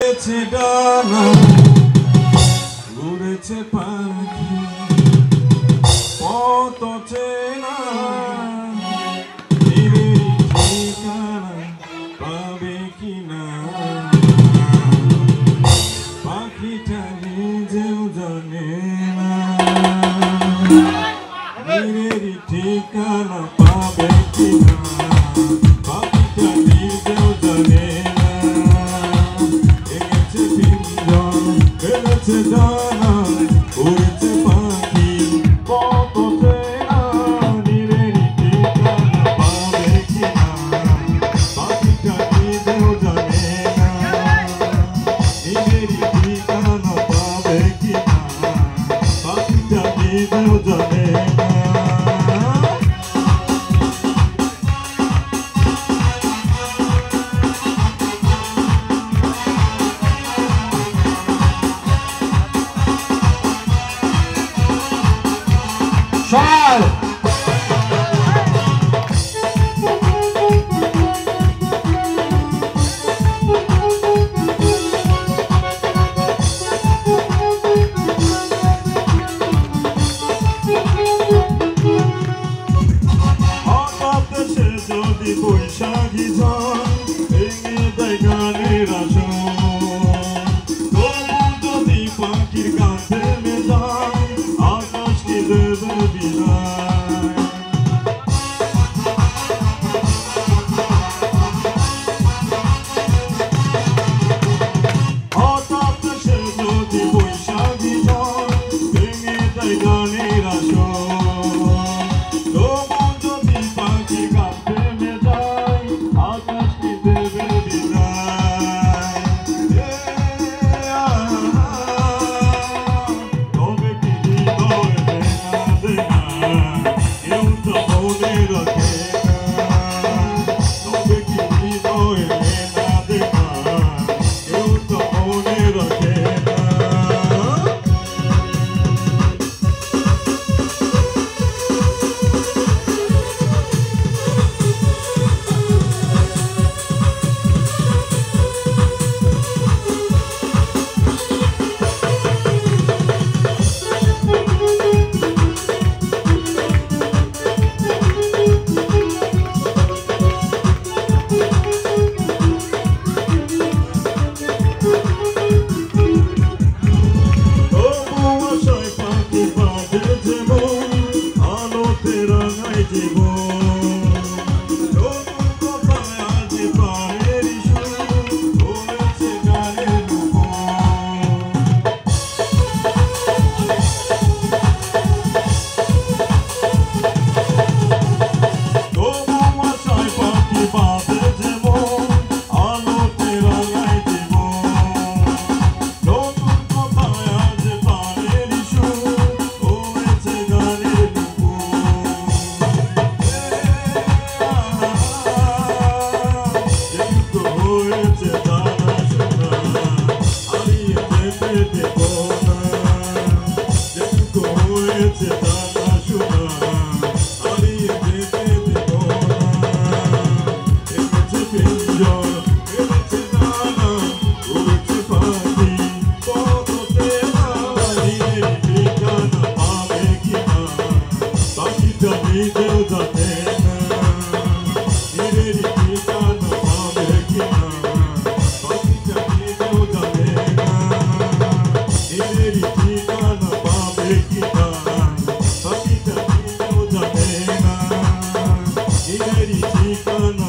উড়েছে ডানা উড়েছে পাখি কত চেনা ঠিকানা পাবে কিনা পাখিটা নিজেও জানে না ঠিকানা পাবে কিনা পাখিটা নিজেও জানে না এনেছে পিঞ্জন ফেলেছে ডানা উড়েছে পাখি কত চেনা নিজেরই ঠিকানা পাবে কিনা পাখিটা নিজেও জানে না নিজেরই ঠিকানা পাবে কিনা পাখিটা নিজেও জানে না Child! যদি বৈশাখী ঝড় ভেঙে দেয় গানের আসর তবু যদি পাখির গান থেমে যায় আকাশকে দেবে বিদায় হঠাৎ সে যদি বৈশাখী ঝড় ভেঙে দেয় গানের আসর তবু যদি পাখির গান থেমে যায় আকাশকে দেবে বিদায় তবে কি হৃদয় দেনা দেনা কেউ তো মনে রাখে না তবে কি হৃদয় দেনা দেনা কেউ তো মনে রাখে না ঠিকানা